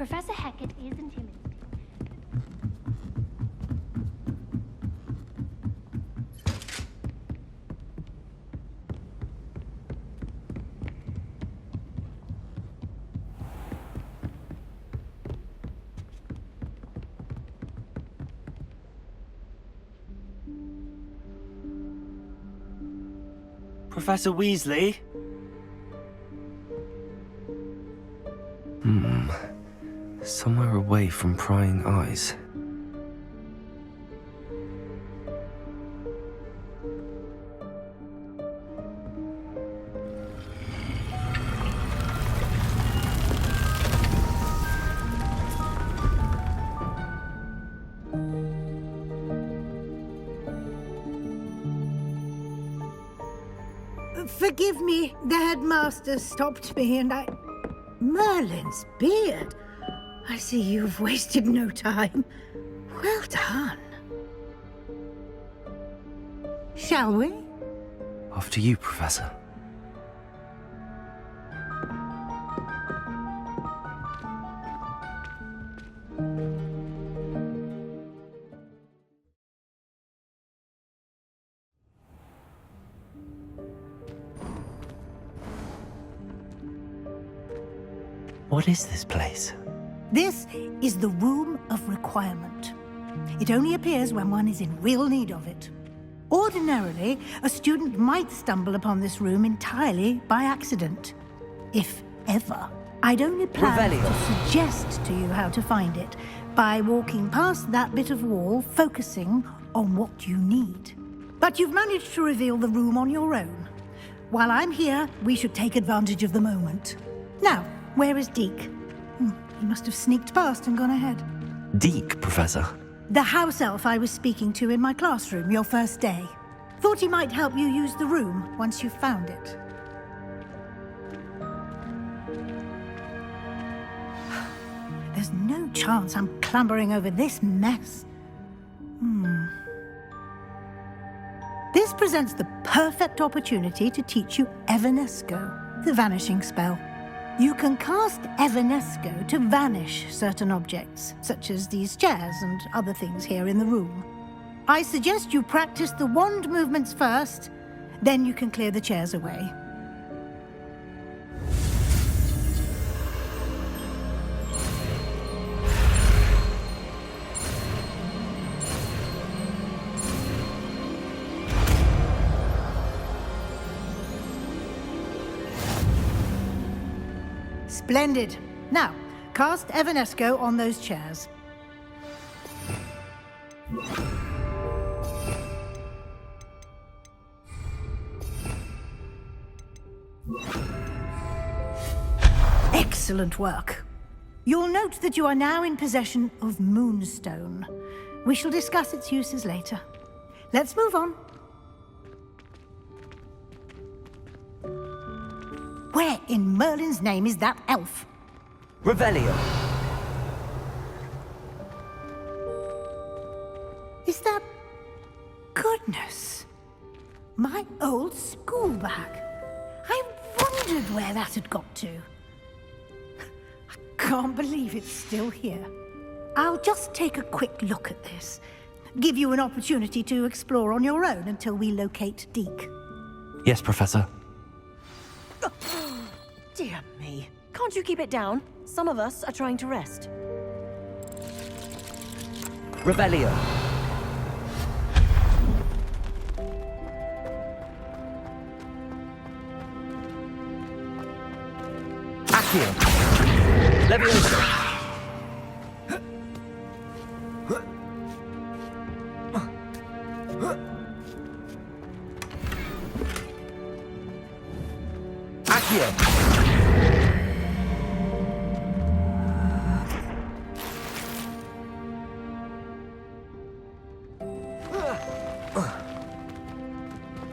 Professor Hecat is intimidating. Professor Weasley? Somewhere away from prying eyes. Forgive me, the headmaster stopped me and I... Merlin's beard! I see you've wasted no time. Well done. Shall we? After you, Professor. What is this place? This is the Room of Requirement. It only appears when one is in real need of it. Ordinarily, a student might stumble upon this room entirely by accident. If ever. I'd only plan to suggest to you how to find it by walking past that bit of wall, focusing on what you need. But you've managed to reveal the room on your own. While I'm here, we should take advantage of the moment. Now, where is Deke? He must have sneaked past and gone ahead. Deke, Professor. The house elf I was speaking to in my classroom your first day. Thought he might help you use the room once you found it. There's no chance I'm clambering over this mess. This presents the perfect opportunity to teach you Evanesco, the vanishing spell. You can cast Evanesco to vanish certain objects, such as these chairs and other things here in the room. I suggest you practice the wand movements first, then you can clear the chairs away. Splendid. Now, cast Evanesco on those chairs. Excellent work. You'll note that you are now in possession of Moonstone. We shall discuss its uses later. Let's move on. Where in Merlin's name is that elf? Revelio. Is that... Goodness. My old school bag. I wondered where that had got to. I can't believe it's still here. I'll just take a quick look at this. Give you an opportunity to explore on your own until we locate Deke. Yes, Professor. Dear me. Can't you keep it down? Some of us are trying to rest. Revelio. Accio. Levioso. Accio.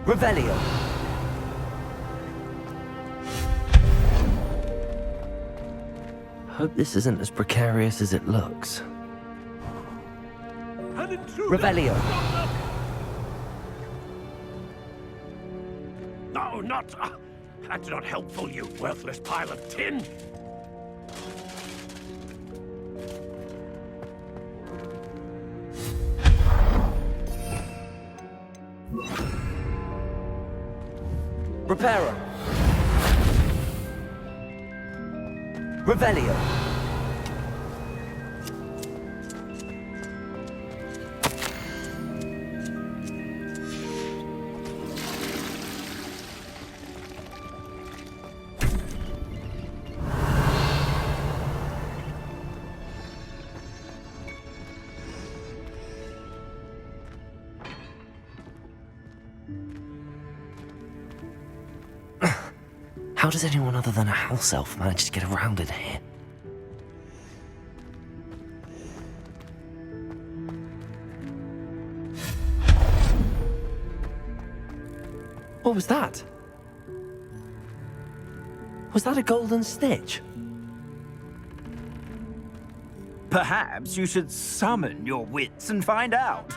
Revelio. Hope this isn't as precarious as it looks. Revelio. No, not... that's not helpful, you worthless pile of tin! Reparo. Revelio. How does anyone other than a house elf manage to get around in here? What was that? Was that a golden snitch? Perhaps you should summon your wits and find out.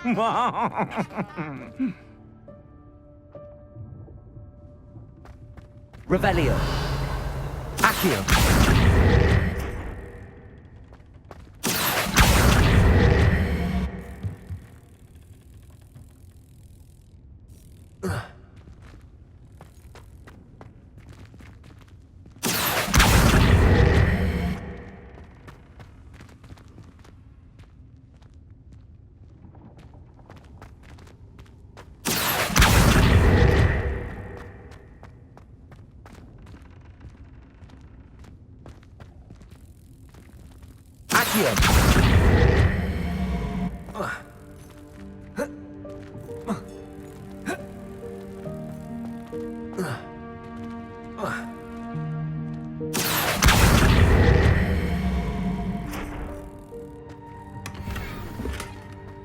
Revelio. Accio.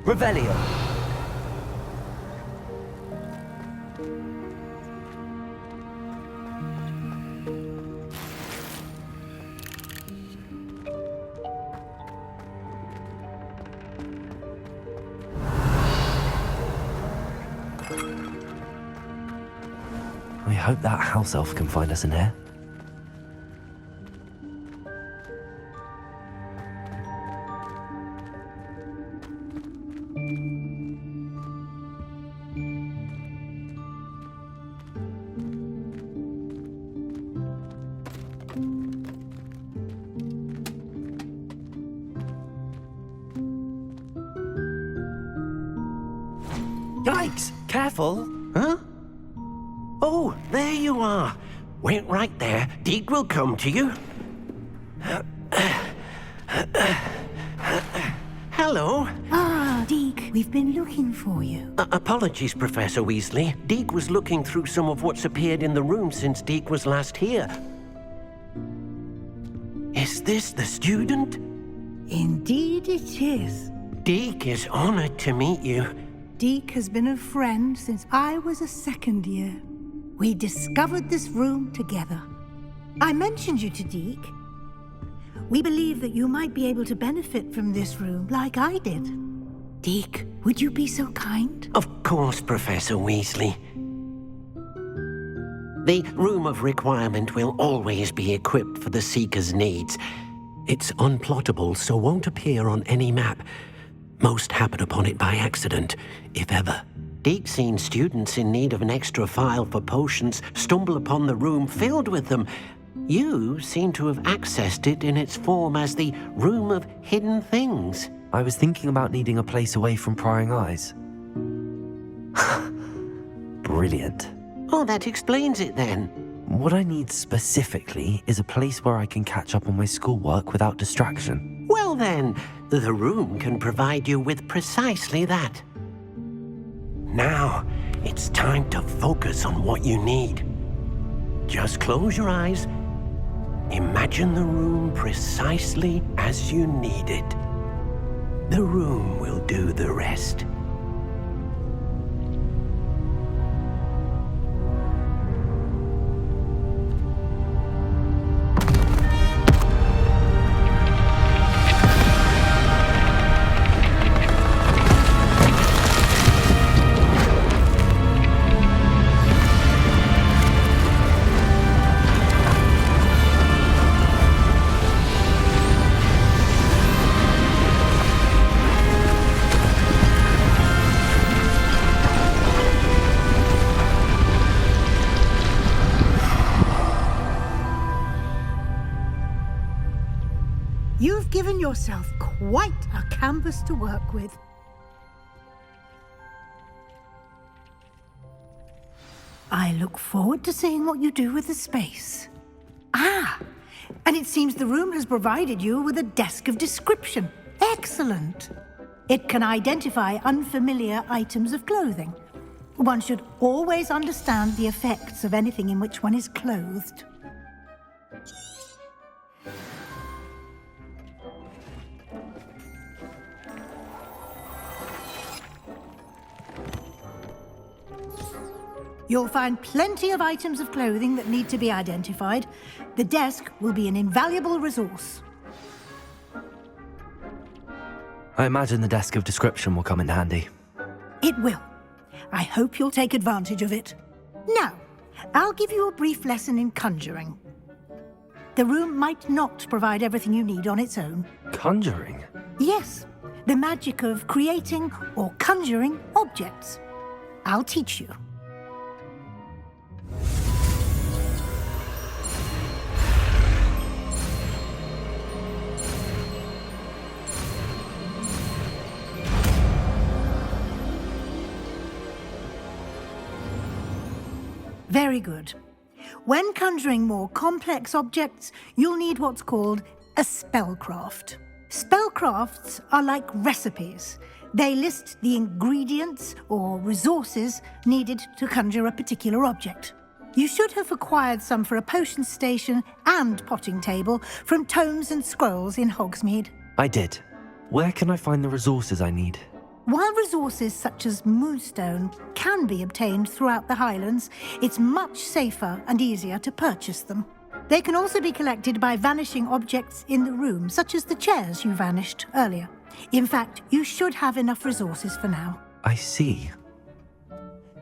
Revelio. I hope that house elf can find us in here. Yikes! Careful! Huh? Oh, there you are. Wait right there. Deke will come to you. Hello. Ah, Deke, we've been looking for you. Apologies, Professor Weasley. Deke was looking through some of what's appeared in the room since Deke was last here. Is this the student? Indeed it is. Deke is honored to meet you. Deke has been a friend since I was a second year. We discovered this room together. I mentioned you to Deke. We believe that you might be able to benefit from this room like I did. Deke, would you be so kind? Of course, Professor Weasley. The Room of Requirement will always be equipped for the Seeker's needs. It's unplottable, so won't appear on any map. Most happen upon it by accident, if ever. Deke's seen students in need of an extra file for potions stumble upon the room filled with them. You seem to have accessed it in its form as the Room of Hidden Things. I was thinking about needing a place away from prying eyes. Brilliant. Oh, that explains it then. What I need specifically is a place where I can catch up on my schoolwork without distraction. Well then, the room can provide you with precisely that. Now, it's time to focus on what you need. Just close your eyes. Imagine the room precisely as you need it. The room will do the rest. given yourself quite a canvas to work with. I look forward to seeing what you do with the space. Ah, and it seems the room has provided you with a desk of description. Excellent. It can identify unfamiliar items of clothing. One should always understand the effects of anything in which one is clothed. You'll find plenty of items of clothing that need to be identified. The desk will be an invaluable resource. I imagine the desk of description will come in handy. It will. I hope you'll take advantage of it. Now, I'll give you a brief lesson in conjuring. The room might not provide everything you need on its own. Conjuring? Yes, the magic of creating or conjuring objects. I'll teach you. Very good. When conjuring more complex objects, you'll need what's called a spellcraft. Spellcrafts are like recipes. They list the ingredients or resources needed to conjure a particular object. You should have acquired some for a potion station and potting table from tomes and scrolls in Hogsmeade. I did. Where can I find the resources I need? While resources such as moonstone can be obtained throughout the Highlands, it's much safer and easier to purchase them. They can also be collected by vanishing objects in the room, such as the chairs you vanished earlier. In fact, you should have enough resources for now. I see.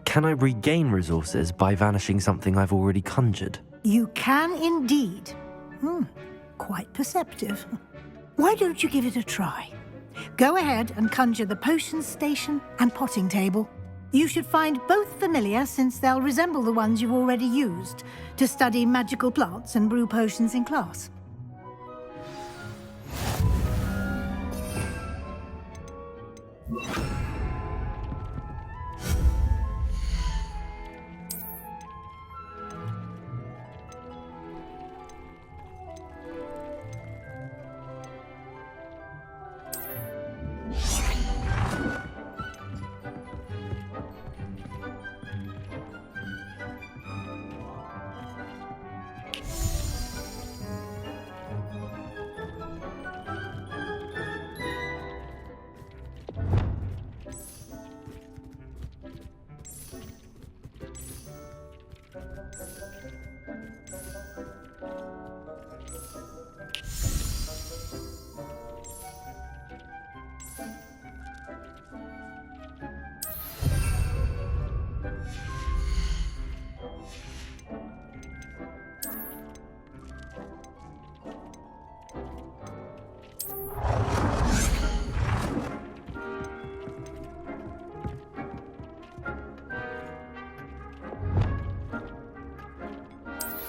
Can I regain resources by vanishing something I've already conjured? You can indeed. Quite perceptive. Why don't you give it a try? Go ahead and conjure the potion station and potting table. You should find both familiar, since they'll resemble the ones you've already used to study magical plants and brew potions in class.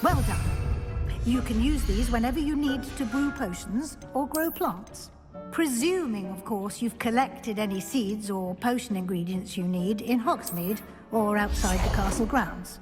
Well done. You can use these whenever you need to brew potions or grow plants. Presuming, of course, you've collected any seeds or potion ingredients you need in Hogsmeade or outside the castle grounds.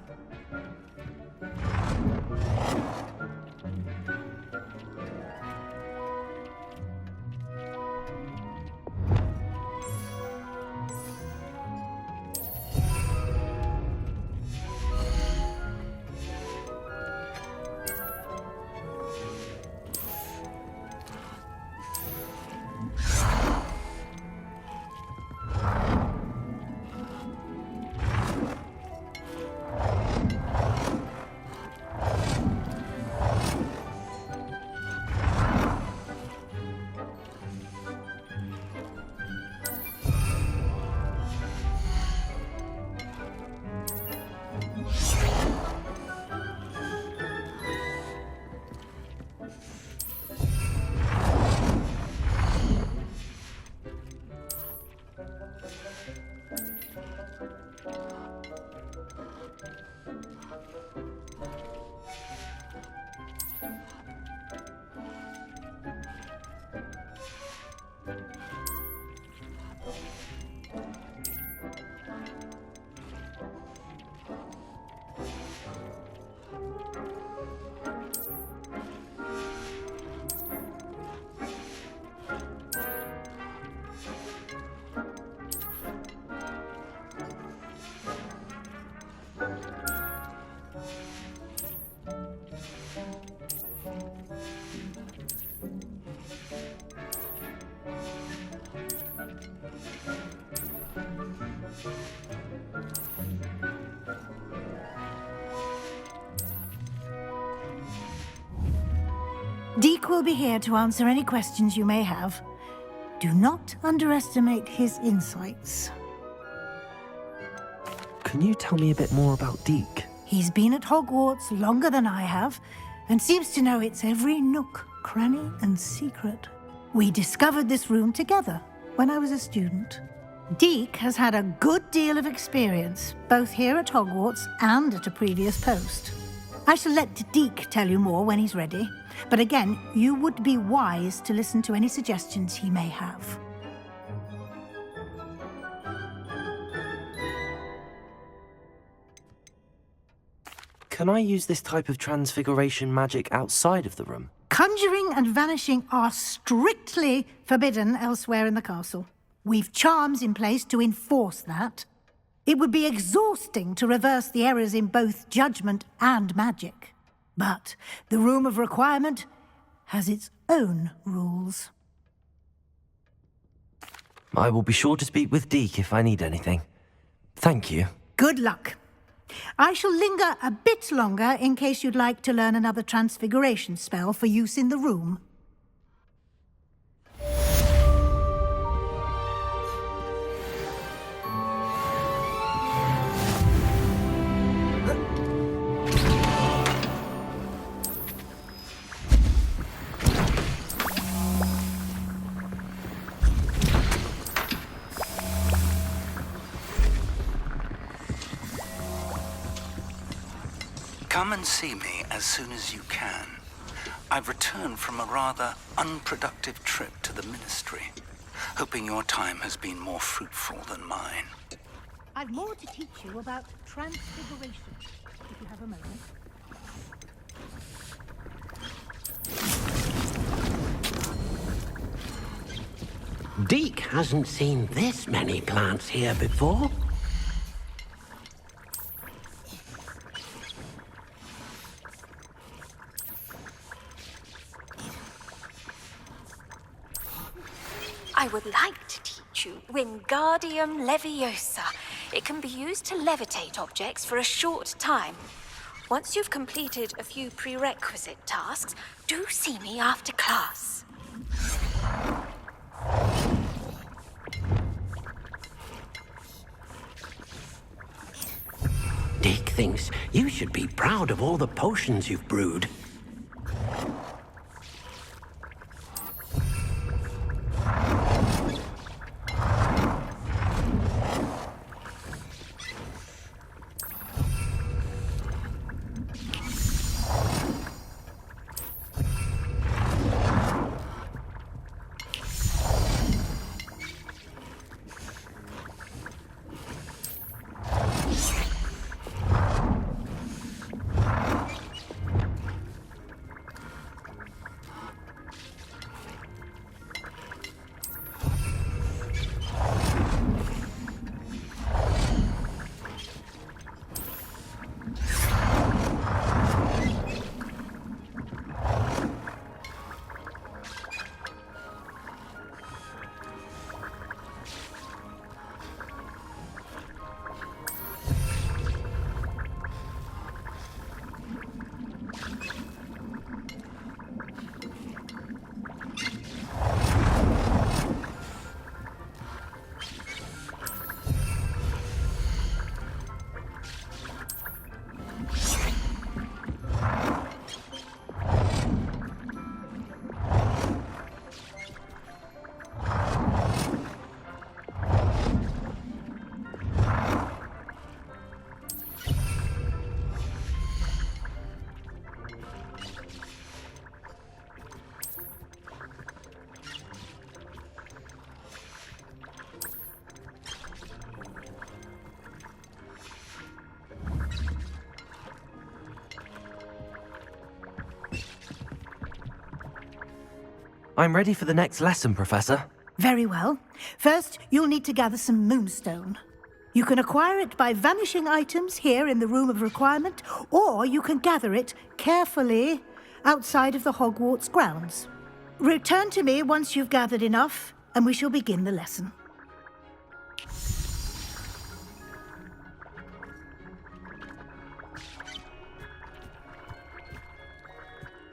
Deek will be here to answer any questions you may have. Do not underestimate his insights. Can you tell me a bit more about Deke? He's been at Hogwarts longer than I have, and seems to know its every nook, cranny, and secret. We discovered this room together when I was a student. Deke has had a good deal of experience, both here at Hogwarts and at a previous post. I shall let Deke tell you more when he's ready, but again, you would be wise to listen to any suggestions he may have. Can I use this type of transfiguration magic outside of the room? Conjuring and vanishing are strictly forbidden elsewhere in the castle. We've charms in place to enforce that. It would be exhausting to reverse the errors in both judgment and magic. But the Room of Requirement has its own rules. I will be sure to speak with Deke if I need anything. Thank you. Good luck. I shall linger a bit longer in case you'd like to learn another transfiguration spell for use in the room. Come and see me as soon as you can. I've returned from a rather unproductive trip to the Ministry, hoping your time has been more fruitful than mine. I've more to teach you about transfiguration, if you have a moment. Deke hasn't seen this many plants here before. I would like to teach you Wingardium Leviosa. It can be used to levitate objects for a short time. Once you've completed a few prerequisite tasks, do see me after class. Deke thinks you should be proud of all the potions you've brewed. I'm ready for the next lesson, Professor. Very well. First, you'll need to gather some moonstone. You can acquire it by vanishing items here in the Room of Requirement, or you can gather it carefully outside of the Hogwarts grounds. Return to me once you've gathered enough, and we shall begin the lesson.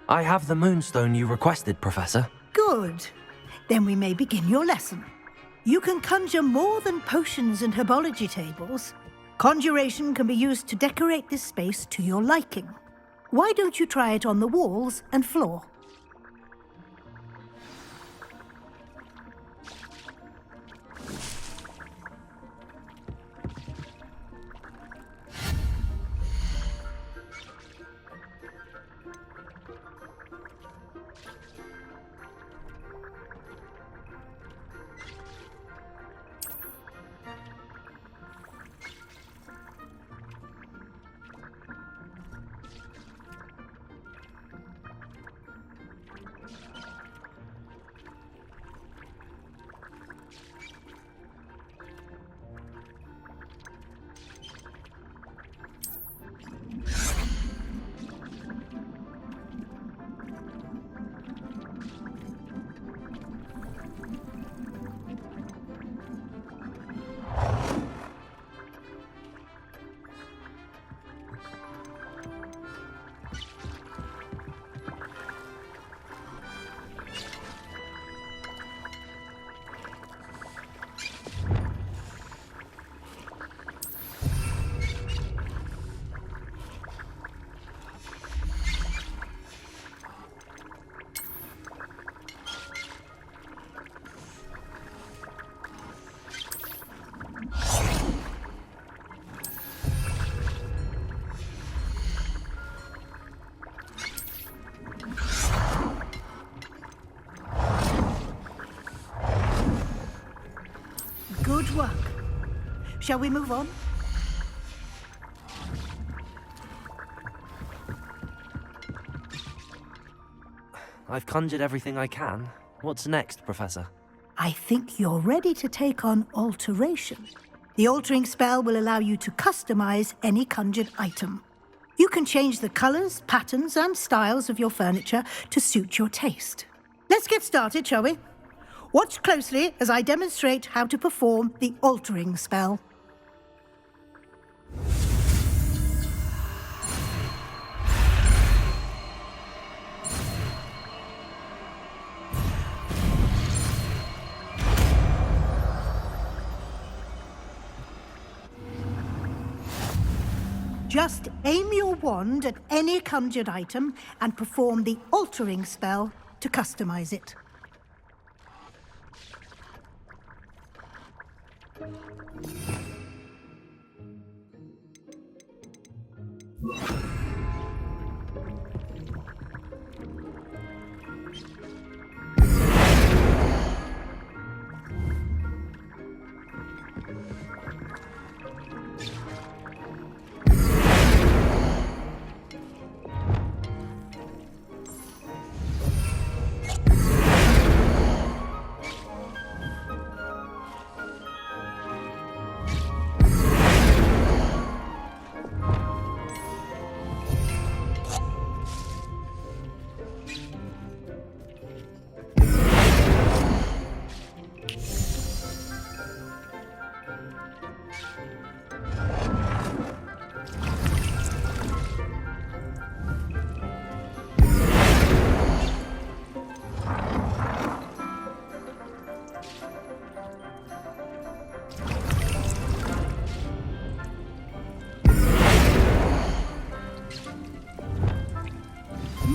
I have the moonstone you requested, Professor. Good. Then we may begin your lesson. You can conjure more than potions and herbology tables. Conjuration can be used to decorate this space to your liking. Why don't you try it on the walls and floor? Good work. Shall we move on? I've conjured everything I can. What's next, Professor? I think you're ready to take on alteration. The altering spell will allow you to customize any conjured item. You can change the colors, patterns, and styles of your furniture to suit your taste. Let's get started, shall we? Watch closely as I demonstrate how to perform the altering spell. Just aim your wand at any conjured item and perform the altering spell to customize it.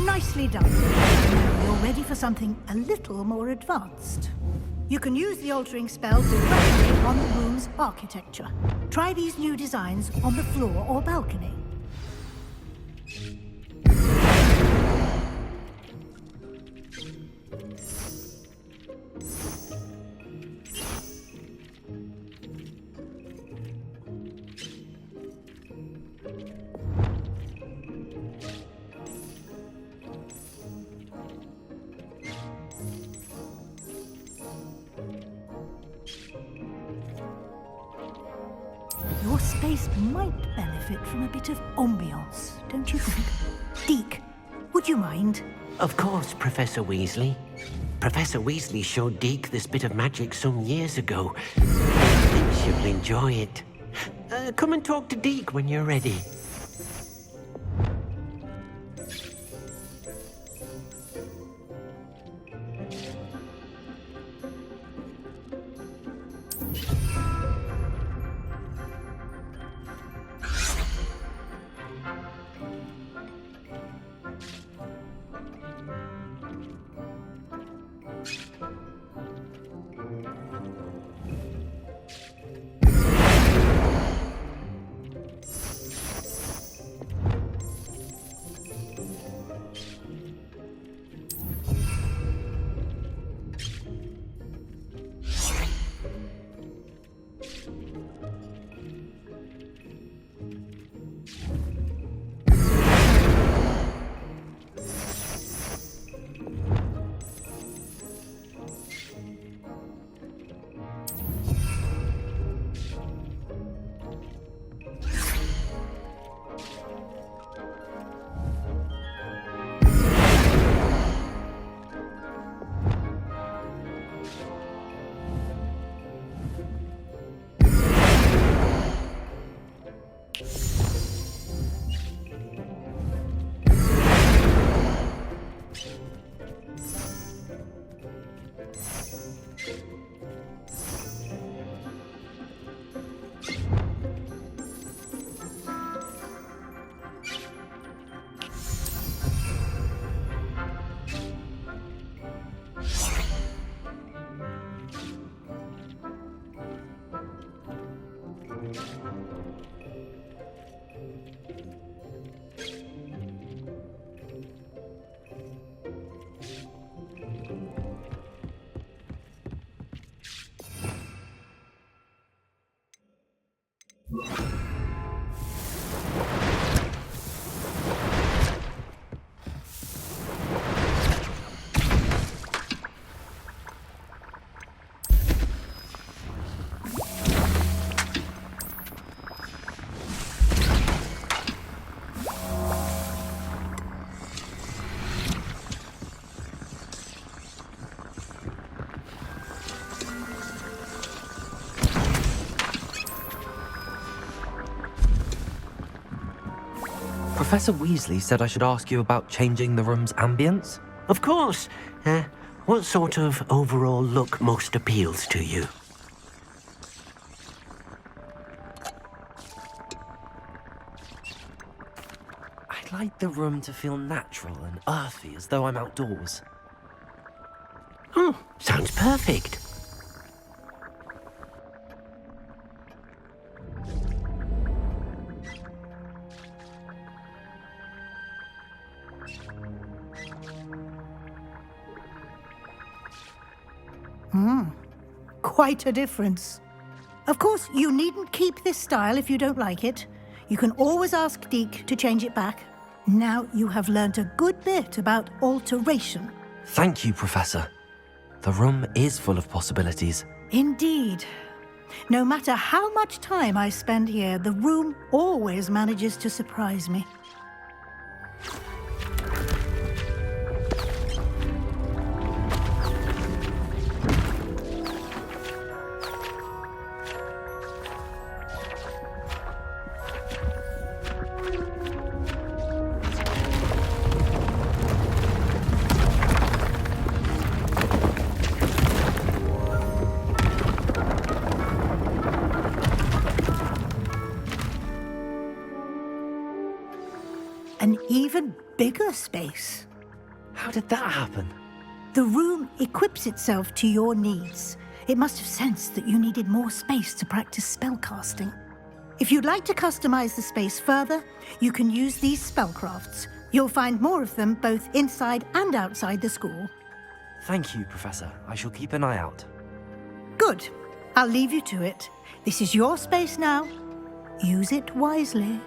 Nicely done. Now you're ready for something a little more advanced. You can use the altering spell directly on the room's architecture. Try these new designs on the floor or balcony. Your space might benefit from a bit of ambiance, don't you think? Deke, would you mind? Of course, Professor Weasley. Professor Weasley showed Deke this bit of magic some years ago. He thinks you'll enjoy it. Come and talk to Deke when you're ready. Professor Weasley said I should ask you about changing the room's ambience. Of course. What sort of overall look most appeals to you? I'd like the room to feel natural and earthy, as though I'm outdoors. Oh, sounds perfect. Quite a difference. Of course, you needn't keep this style if you don't like it. You can always ask Deke to change it back. Now you have learnt a good bit about alteration. Thank you, Professor. The room is full of possibilities. Indeed. No matter how much time I spend here, the room always manages to surprise me. An even bigger space. How did that happen? The room equips itself to your needs. It must have sensed that you needed more space to practice spellcasting. If you'd like to customize the space further, you can use these spellcrafts. You'll find more of them both inside and outside the school. Thank you, Professor. I shall keep an eye out. Good. I'll leave you to it. This is your space now. Use it wisely.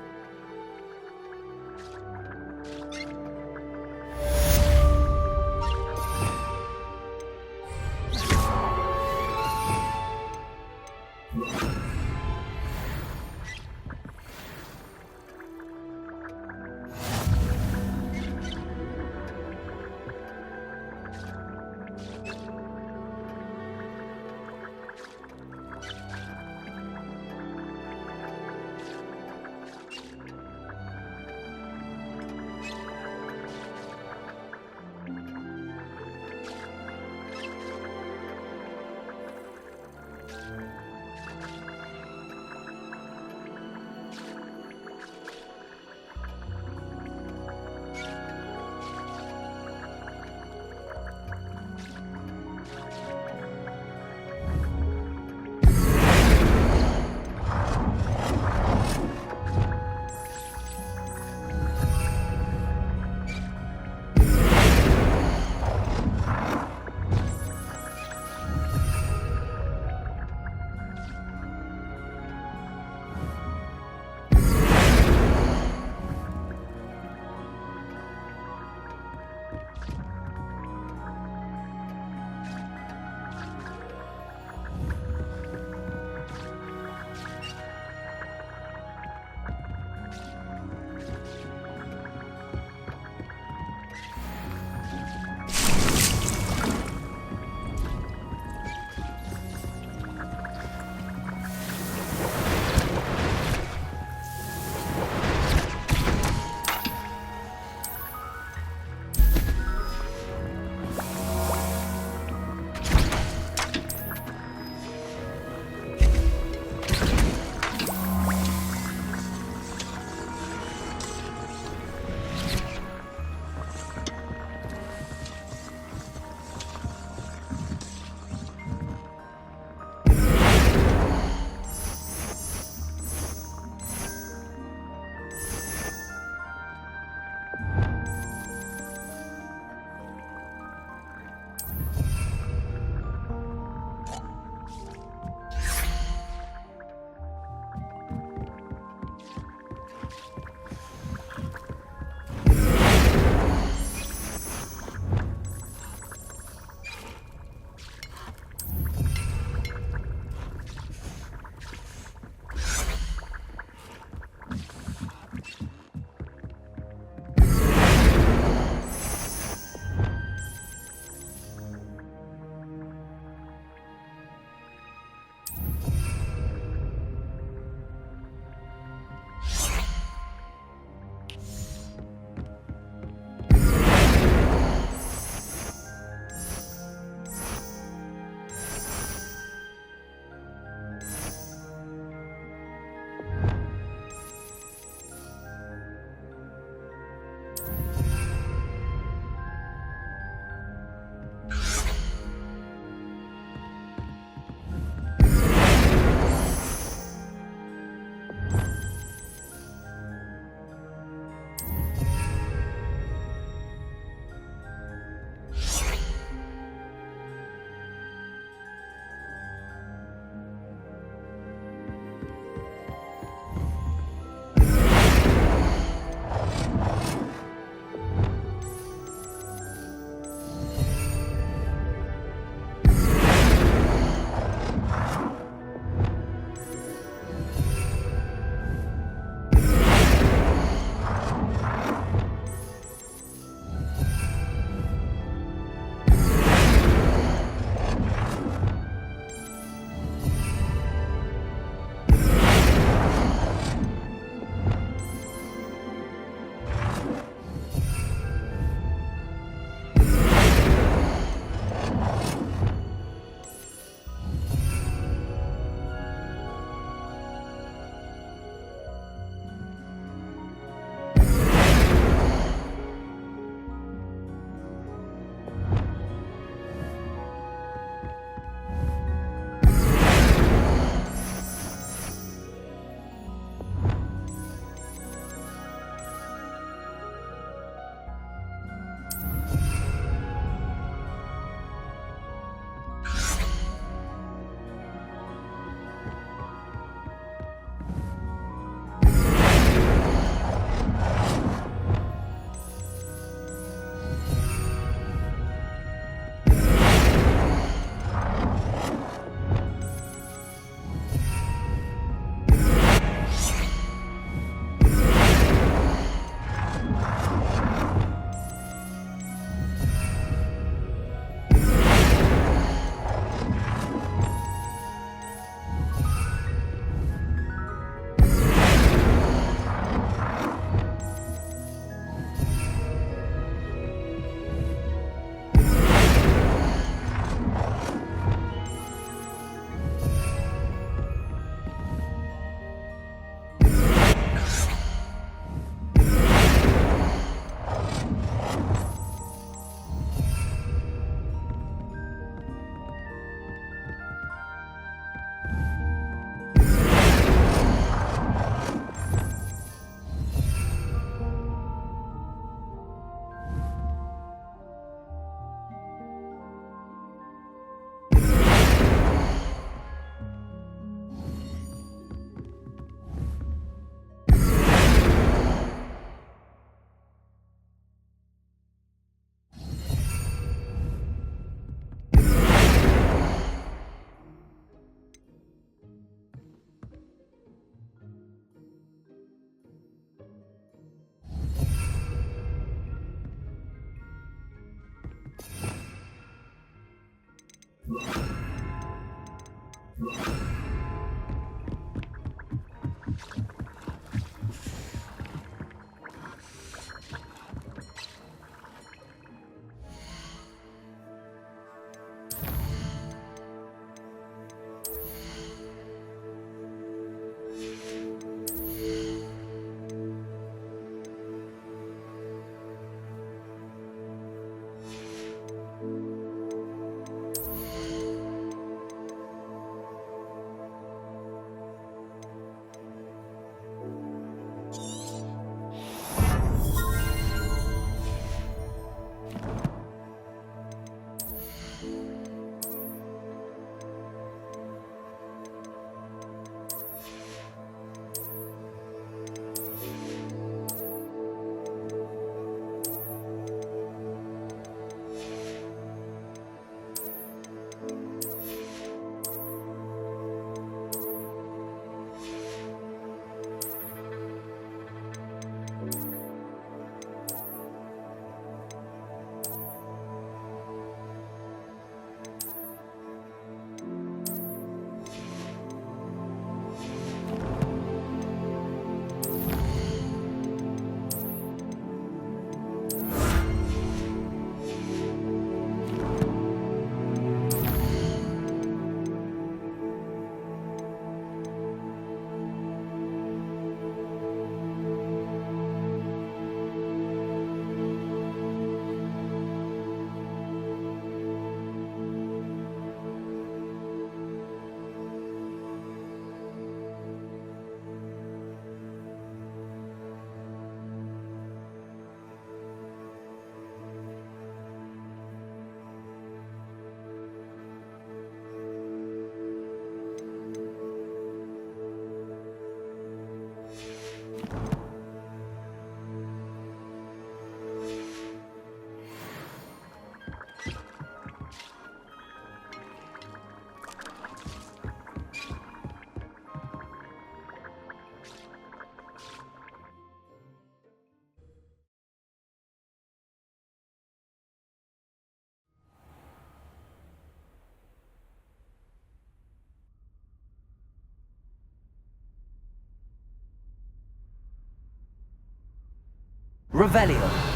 Revelio.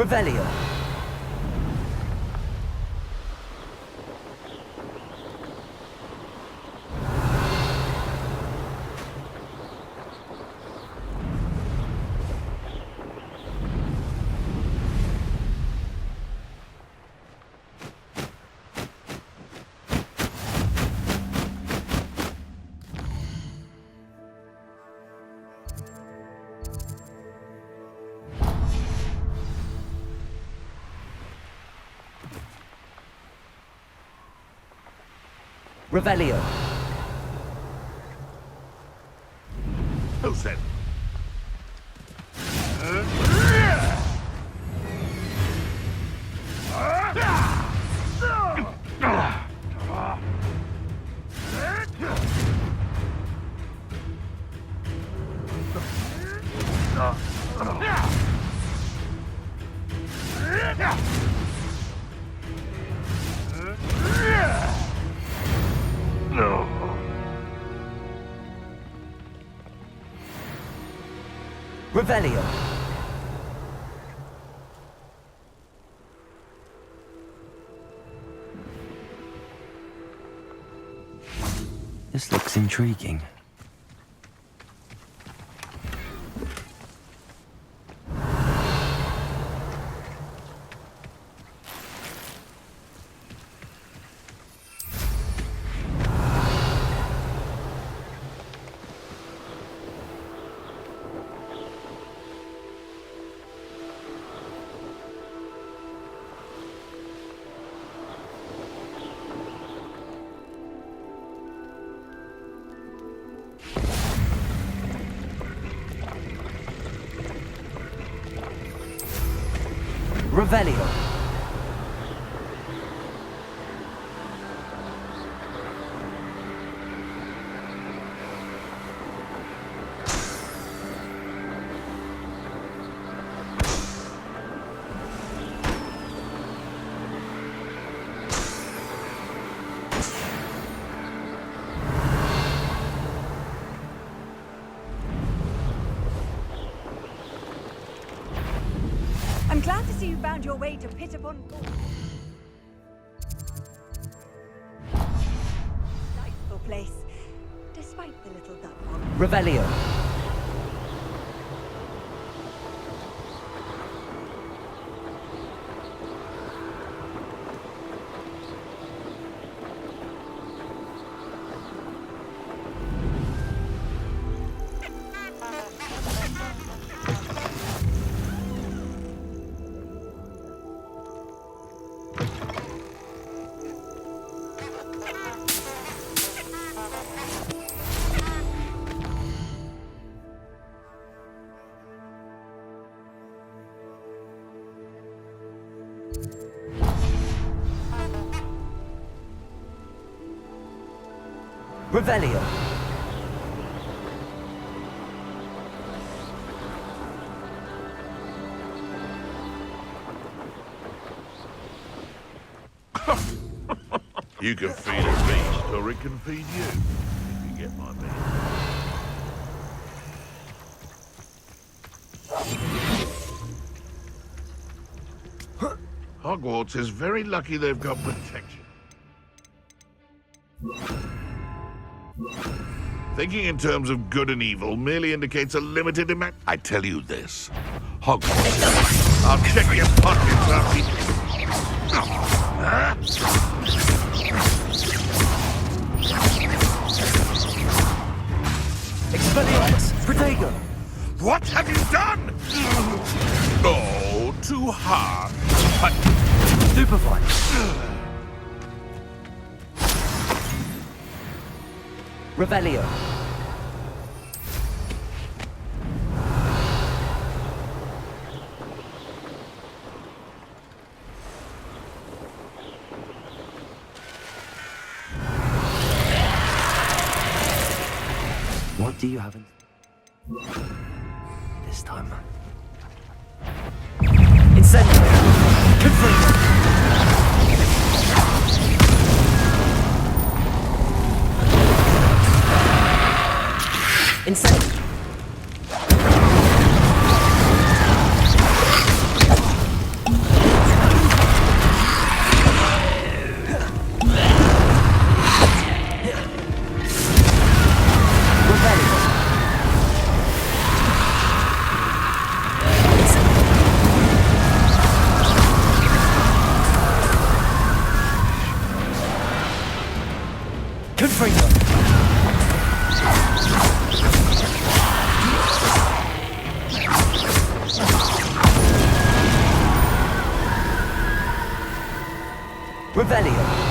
Revelio. Revelio. Who's that? No. Revelio. This looks intriguing. Revelio. I'm glad to see you found your way to Pittipon. Delightful place, despite the little duck pond. Revelio. Revelio. You can feed a beast, or it can feed you, if you get my meaning. Hogwarts is very lucky they've got protection. Thinking in terms of good and evil merely indicates a limited amount. I tell you this, Hogwarts. I'll check your pockets after. Expelliarmus. Protego. What have you done? Oh, too hard. Stupefy. Revelio. What do you have in this time? Incendio. Confringo. Incendio. Confringo. Revelio.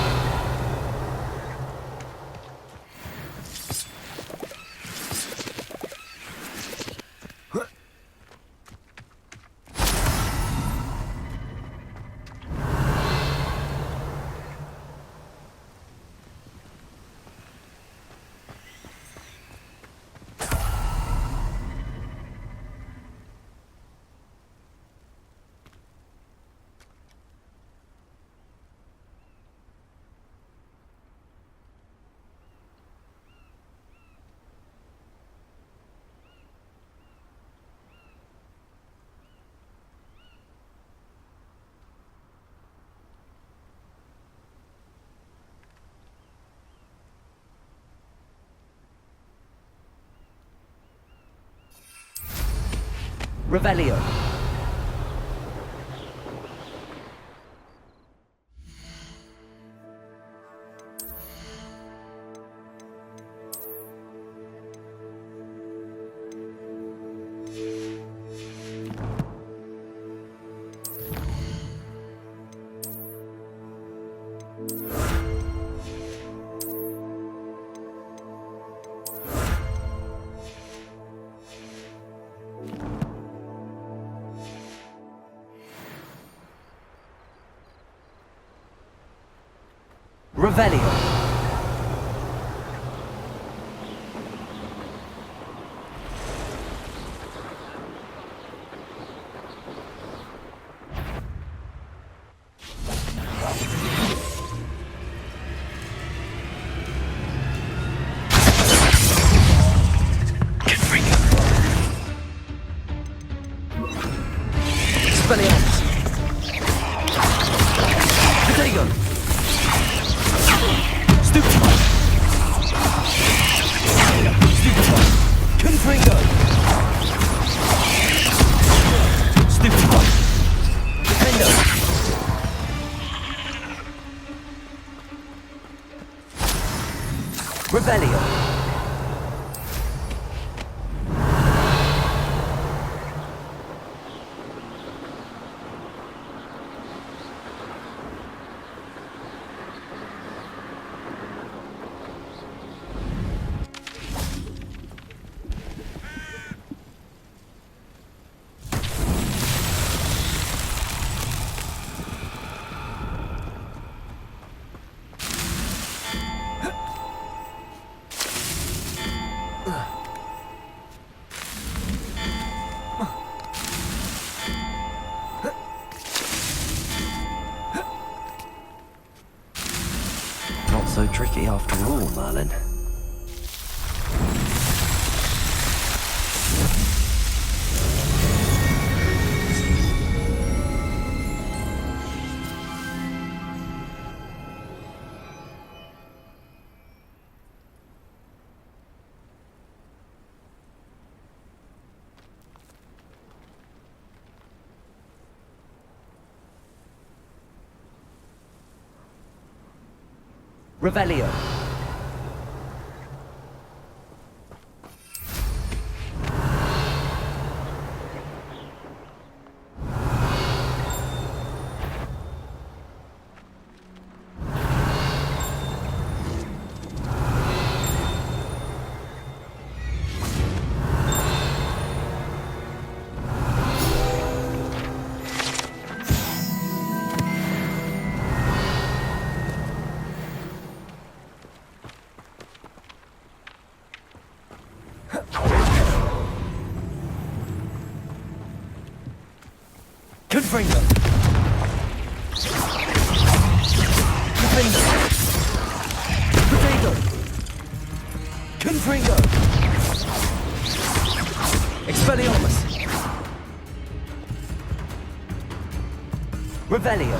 Revelio. Revelio. Revelio. Not so tricky after all, Merlin. Revelio. Confringo. Confringo. Potato. Confringo. Expelliarmus. Revelio.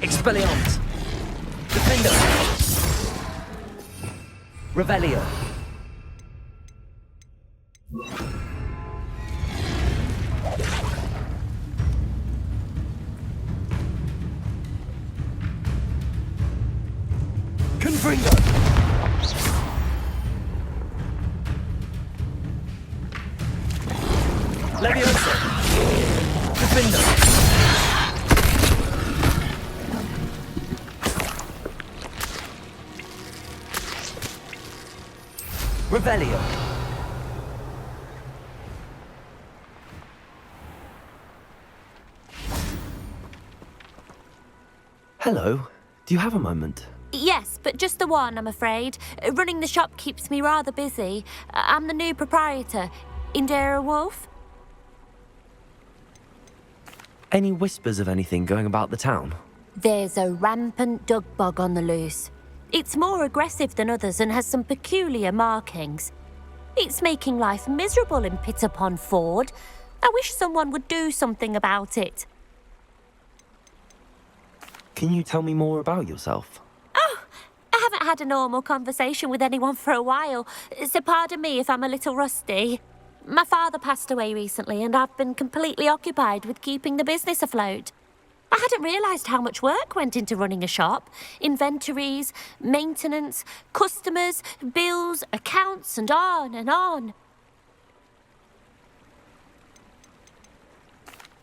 Expelliarmus. Defendo. Revelio. Confringo. Leviosa. Defendo. Revelio. Hello. Do you have a moment? Yes, but just the one, I'm afraid. Running the shop keeps me rather busy. I'm the new proprietor, Indira Wolf. Any whispers of anything going about the town? There's a rampant dug bug on the loose. It's more aggressive than others and has some peculiar markings. It's making life miserable in Pitterpond Ford. I wish someone would do something about it. Can you tell me more about yourself? Oh, I haven't had a normal conversation with anyone for a while, so pardon me if I'm a little rusty. My father passed away recently and I've been completely occupied with keeping the business afloat. I hadn't realised how much work went into running a shop. Inventories, maintenance, customers, bills, accounts, and on and on.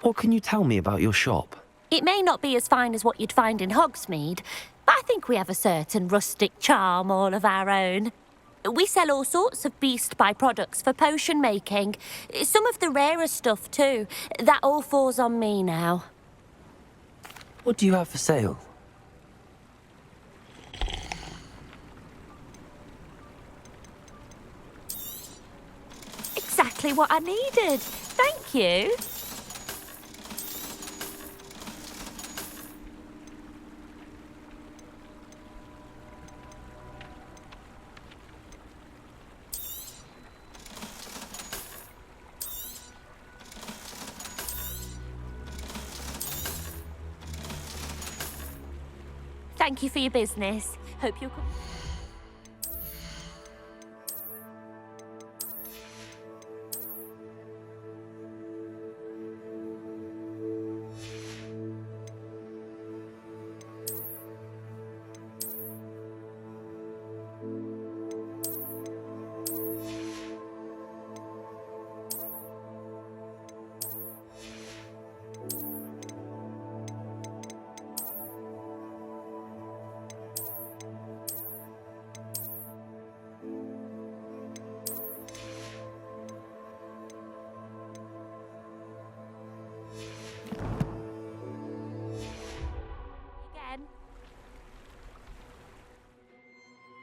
What can you tell me about your shop? It may not be as fine as what you'd find in Hogsmeade, but I think we have a certain rustic charm all of our own. We sell all sorts of beast byproducts for potion making. Some of the rarer stuff, too. That all falls on me now. What do you have for sale? Exactly what I needed. Thank you. Thank you for your business. Hope you'll come.